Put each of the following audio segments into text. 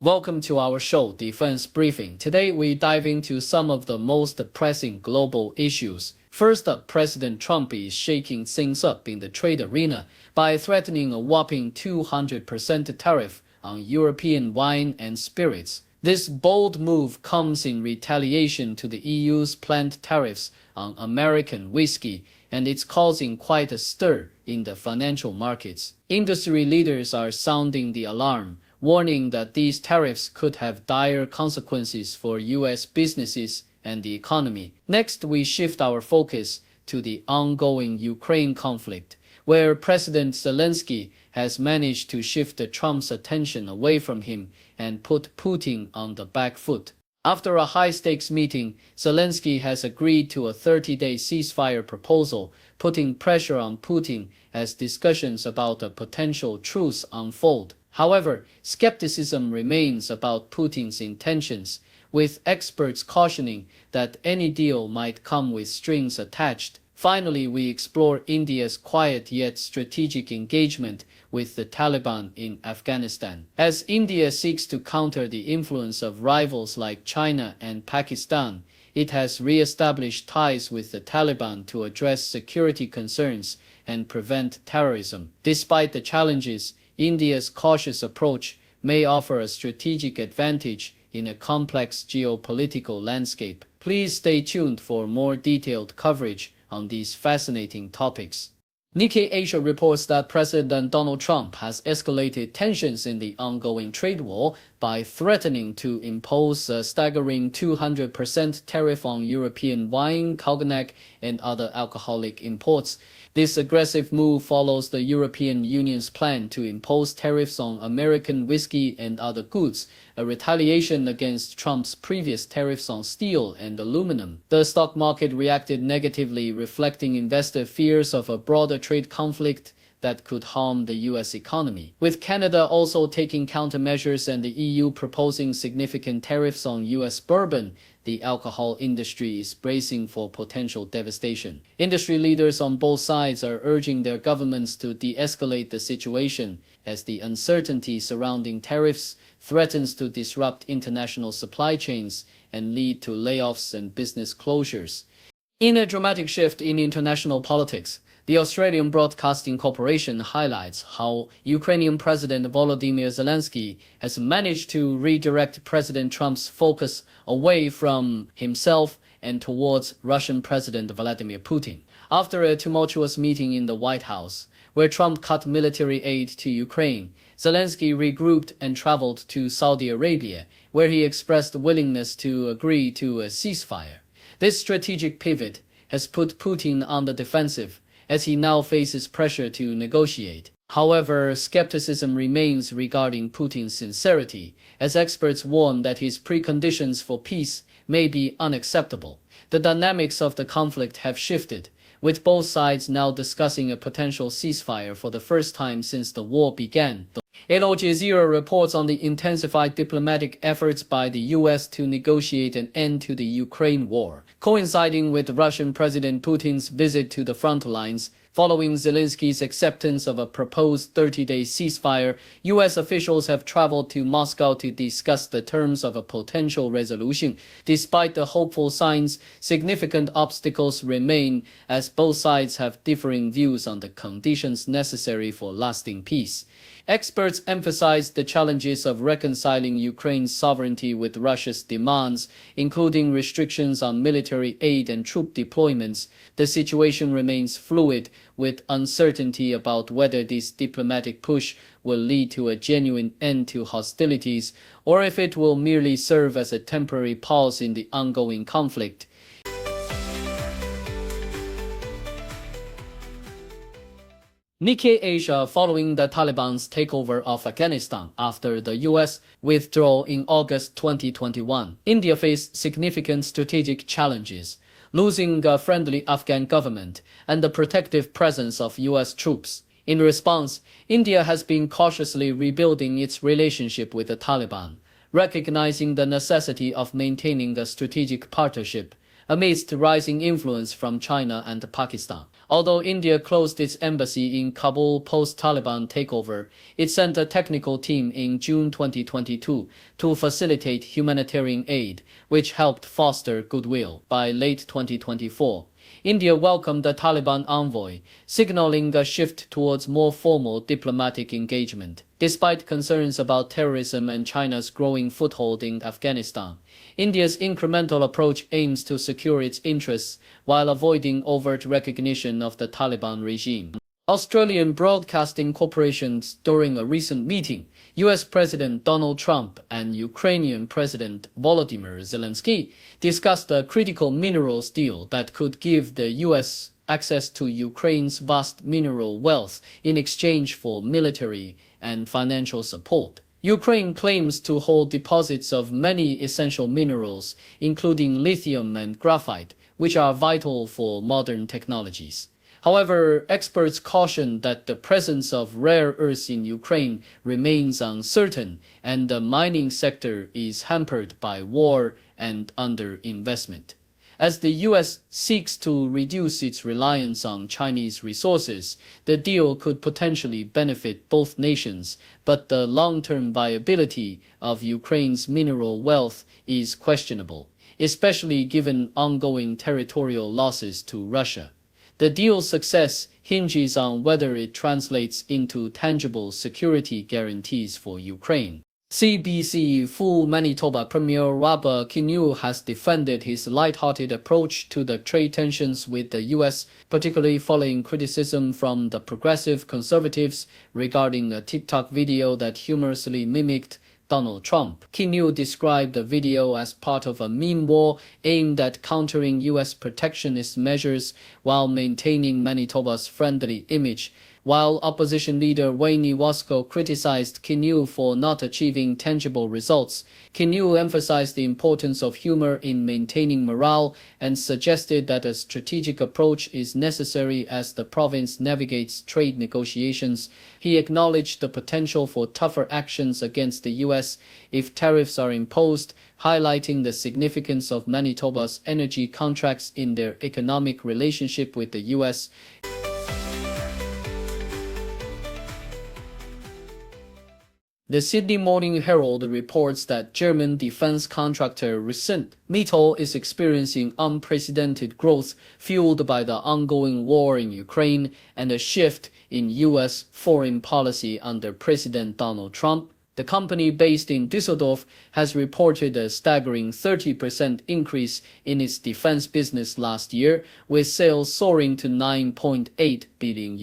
Welcome to our show, Defense Briefing. Today we dive into some of the most pressing global issues. First up, President Trump is shaking things up in the trade arena by threatening a whopping 200% tariff on European wine and spirits. This bold move comes in retaliation to the EU's planned tariffs on American whiskey, and it's causing quite a stir in the financial markets. Industry leaders are sounding the alarm, warning that these tariffs could have dire consequences for U.S. businesses and the economy. Next, we shift our focus to the ongoing Ukraine conflict, where President Zelenskyy has managed to shift Trump's attention away from him and put Putin on the back foot. After a high-stakes meeting, Zelenskyy has agreed to a 30-day ceasefire proposal, putting pressure on Putin as discussions about a potential truce unfold. However, skepticism remains about Putin's intentions, with experts cautioning that any deal might come with strings attached. Finally, we explore India's quiet yet strategic engagement with the Taliban in Afghanistan. As India seeks to counter the influence of rivals like China and Pakistan, it has re-established ties with the Taliban to address security concerns and prevent terrorism. Despite the challenges, India's cautious approach may offer a strategic advantage in a complex geopolitical landscape. Please stay tuned for more detailed coverage on these fascinating topics. Nikkei Asia reports that President Donald Trump has escalated tensions in the ongoing trade war by threatening to impose a staggering 200% tariff on European wine, cognac, and other alcoholic imports. This aggressive move follows the European Union's plan to impose tariffs on American whiskey and other goods, a retaliation against Trump's previous tariffs on steel and aluminum. The stock market reacted negatively, reflecting investor fears of a broader trade conflict that could harm the U.S. economy. With Canada also taking countermeasures and the EU proposing significant tariffs on U.S. bourbon, the alcohol industry is bracing for potential devastation. Industry leaders on both sides are urging their governments to de-escalate the situation, as the uncertainty surrounding tariffs threatens to disrupt international supply chains and lead to layoffs and business closures. In a dramatic shift in international politics, the Australian Broadcasting Corporation highlights how Ukrainian President Volodymyr Zelenskyy has managed to redirect President Trump's focus away from himself and towards Russian President Vladimir Putin. After a tumultuous meeting in the White House, where Trump cut military aid to Ukraine, Zelenskyy regrouped and traveled to Saudi Arabia, where he expressed willingness to agree to a ceasefire. This strategic pivot has put Putin on the defensive, as he now faces pressure to negotiate. However, skepticism remains regarding Putin's sincerity, as experts warn that his preconditions for peace may be unacceptable. The dynamics of the conflict have shifted, with both sides now discussing a potential ceasefire for the first time since the war began. Al Jazeera reports on the intensified diplomatic efforts by the U.S. to negotiate an end to the Ukraine war, coinciding with Russian President Putin's visit to the front lines. Following Zelenskyy's acceptance of a proposed 30-day ceasefire, U.S. officials have traveled to Moscow to discuss the terms of a potential resolution. Despite the hopeful signs, significant obstacles remain, as both sides have differing views on the conditions necessary for lasting peace. Experts emphasize the challenges of reconciling Ukraine's sovereignty with Russia's demands, including restrictions on military aid and troop deployments. The situation remains fluid, with uncertainty about whether this diplomatic push will lead to a genuine end to hostilities, or if it will merely serve as a temporary pause in the ongoing conflict. Nikkei Asia following the Taliban's takeover of Afghanistan after the U.S. withdrawal in August 2021. India faced significant strategic challenges, losing a friendly Afghan government and the protective presence of U.S. troops. In response, India has been cautiously rebuilding its relationship with the Taliban, recognizing the necessity of maintaining a strategic partnership amidst rising influence from China and Pakistan. Although India closed its embassy in Kabul post-Taliban takeover, it sent a technical team in June 2022 to facilitate humanitarian aid, which helped foster goodwill. By late 2024, India welcomed the Taliban envoy, signaling a shift towards more formal diplomatic engagement. Despite concerns about terrorism and China's growing foothold in Afghanistan, India's incremental approach aims to secure its interests while avoiding overt recognition of the Taliban regime. Australian Broadcasting Corporation. During a recent meeting, US President Donald Trump and Ukrainian President Volodymyr Zelenskyy discussed a critical minerals deal that could give the US access to Ukraine's vast mineral wealth in exchange for military and financial support. Ukraine claims to hold deposits of many essential minerals, including lithium and graphite, which are vital for modern technologies. However, experts caution that the presence of rare earths in Ukraine remains uncertain, and the mining sector is hampered by war and underinvestment. As the U.S. seeks to reduce its reliance on Chinese resources, the deal could potentially benefit both nations, but the long-term viability of Ukraine's mineral wealth is questionable, especially given ongoing territorial losses to Russia. The deal's success hinges on whether it translates into tangible security guarantees for Ukraine. CBC full Manitoba Premier Robert Kinnew has defended his light-hearted approach to the trade tensions with the U.S., particularly following criticism from the progressive conservatives regarding a TikTok video that humorously mimicked Donald Trump. Kinnew described the video as part of a meme war aimed at countering U.S. protectionist measures while maintaining Manitoba's friendly image. While opposition leader Wayne Wasko criticized Kinnew for not achieving tangible results, Kinnew emphasized the importance of humor in maintaining morale and suggested that a strategic approach is necessary as the province navigates trade negotiations. He acknowledged the potential for tougher actions against the U.S. if tariffs are imposed, highlighting the significance of Manitoba's energy contracts in their economic relationship with the U.S. The Sydney Morning Herald reports that German defense contractor Rheinmetall is experiencing unprecedented growth fueled by the ongoing war in Ukraine and a shift in U.S. foreign policy under President Donald Trump. The company based in Düsseldorf has reported a staggering 30% increase in its defense business last year, with sales soaring to €9.8 billion.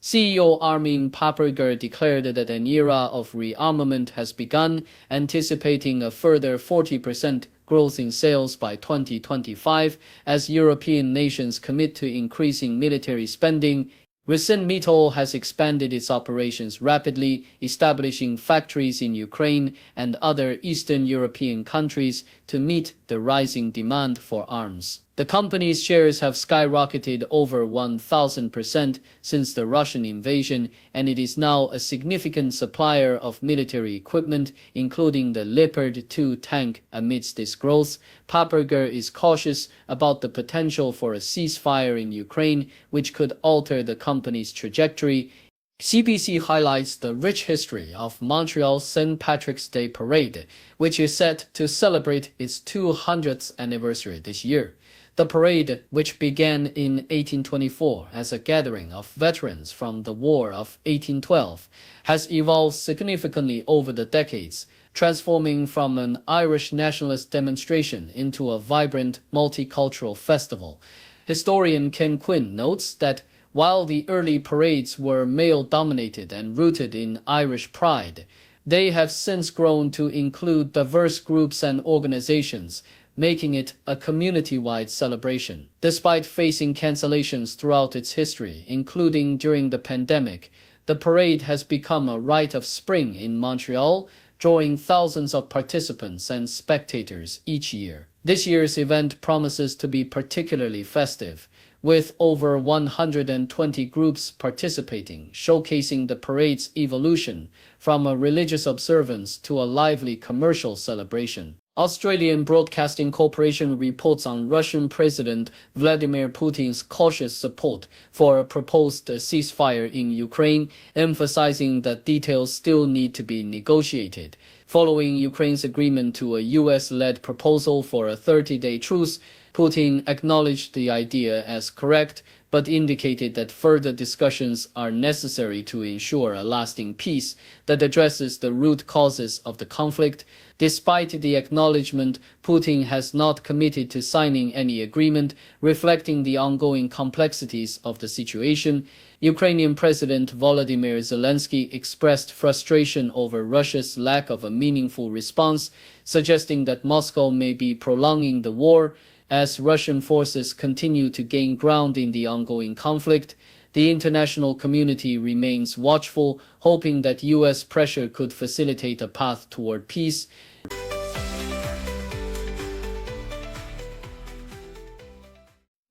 CEO Armin Paperger declared that an era of rearmament has begun, anticipating a further 40% growth in sales by 2025 as European nations commit to increasing military spending. Rheinmetall has expanded its operations rapidly, establishing factories in Ukraine and other Eastern European countries to meet the rising demand for arms. The company's shares have skyrocketed over 1,000% since the Russian invasion, and it is now a significant supplier of military equipment, including the Leopard 2 tank. Amidst this growth, Paperger is cautious about the potential for a ceasefire in Ukraine, which could alter the company's trajectory. CBC highlights the rich history of Montreal's St. Patrick's Day Parade, which is set to celebrate its 200th anniversary this year. The parade, which began in 1824 as a gathering of veterans from the War of 1812, has evolved significantly over the decades, transforming from an Irish nationalist demonstration into a vibrant multicultural festival. Historian Ken Quinn notes that while the early parades were male-dominated and rooted in Irish pride, they have since grown to include diverse groups and organizations, making it a community-wide celebration. Despite facing cancellations throughout its history, including during the pandemic, the parade has become a rite of spring in Montreal, drawing thousands of participants and spectators each year. This year's event promises to be particularly festive, with over 120 groups participating, showcasing the parade's evolution from a religious observance to a lively commercial celebration. Australian Broadcasting Corporation reports on Russian President Vladimir Putin's cautious support for a proposed ceasefire in Ukraine, emphasizing that details still need to be negotiated. Following Ukraine's agreement to a US-led proposal for a 30-day truce, Putin acknowledged the idea as correct, but indicated that further discussions are necessary to ensure a lasting peace that addresses the root causes of the conflict. Despite the acknowledgement, Putin has not committed to signing any agreement, reflecting the ongoing complexities of the situation. Ukrainian President Volodymyr Zelenskyy expressed frustration over Russia's lack of a meaningful response, suggesting that Moscow may be prolonging the war. As Russian forces continue to gain ground in the ongoing conflict, the international community remains watchful, hoping that US pressure could facilitate a path toward peace.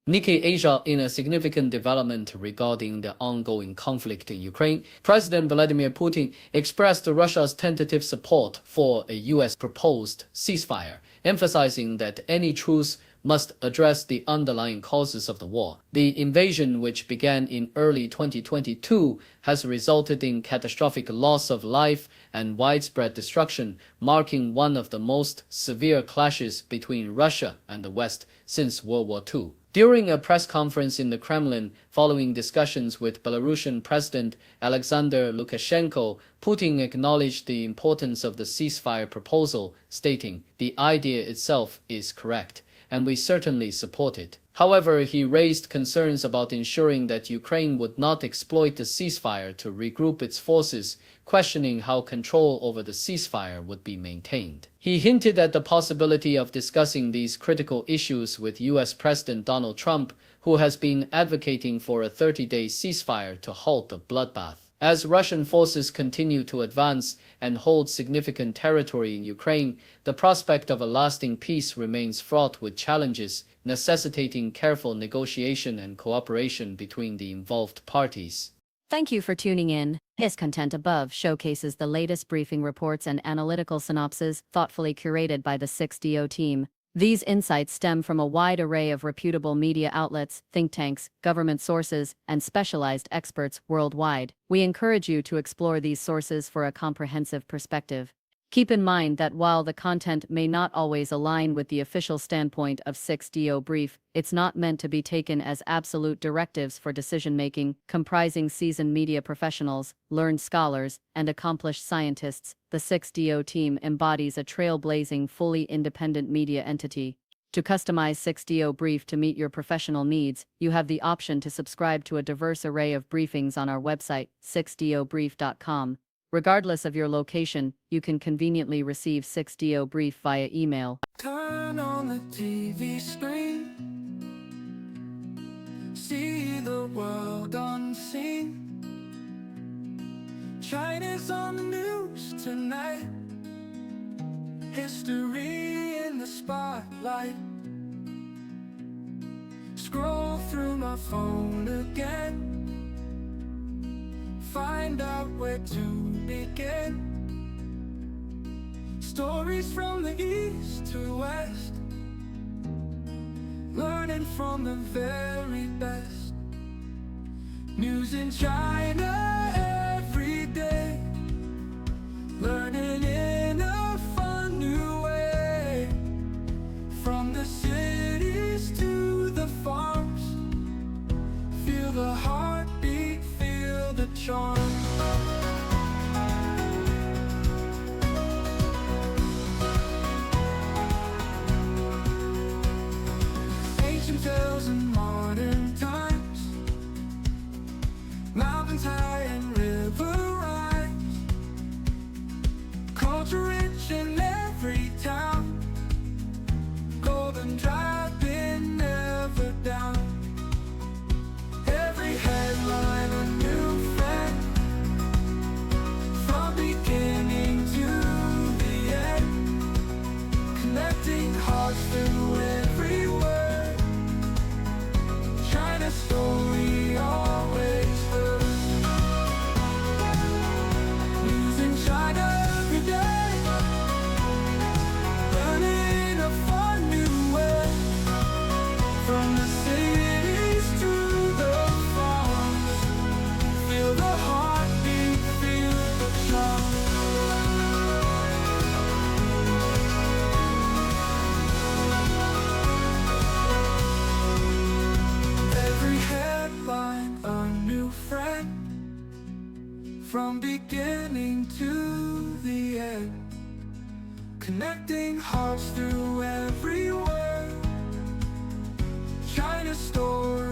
Nikkei Asia. In a significant development regarding the ongoing conflict in Ukraine, President Vladimir Putin expressed Russia's tentative support for a US proposed ceasefire, emphasizing that any truce must address the underlying causes of the war. The invasion, which began in early 2022, has resulted in catastrophic loss of life and widespread destruction, marking one of the most severe clashes between Russia and the West since World War II. During a press conference in the Kremlin following discussions with Belarusian President Alexander Lukashenko, Putin acknowledged the importance of the ceasefire proposal, stating, "The idea itself is correct, and we certainly support it." However, he raised concerns about ensuring that Ukraine would not exploit the ceasefire to regroup its forces, questioning how control over the ceasefire would be maintained. He hinted at the possibility of discussing these critical issues with US President Donald Trump, who has been advocating for a 30-day ceasefire to halt the bloodbath. As Russian forces continue to advance and hold significant territory in Ukraine, the prospect of a lasting peace remains fraught with challenges, necessitating careful negotiation and cooperation between the involved parties. Thank you for tuning in. His content above showcases the latest briefing reports and analytical synopses thoughtfully curated by the 6DO team. These insights stem from a wide array of reputable media outlets, think tanks, government sources, and specialized experts worldwide. We encourage you to explore these sources for a comprehensive perspective. Keep in mind that while the content may not always align with the official standpoint of 6DO Brief, it's not meant to be taken as absolute directives for decision-making. Comprising seasoned media professionals, learned scholars, and accomplished scientists, the 6DO team embodies a trailblazing, fully independent media entity. To customize 6DO Brief to meet your professional needs, you have the option to subscribe to a diverse array of briefings on our website, 6dobrief.com. Regardless of your location, you can conveniently receive 6DO Brief via email. Turn on the TV screen, see the world unseen. China's on the news tonight, history in the spotlight. Scroll through my phone again, find out where to begin. Stories from the east to west, learning from the very best. News in China every day, learning in a fun new way. From the cities to the farms, feel the heartbeat, feel the charm. Ancient tales in modern times, mountains high and from beginning to the end, connecting hearts through every word. China's story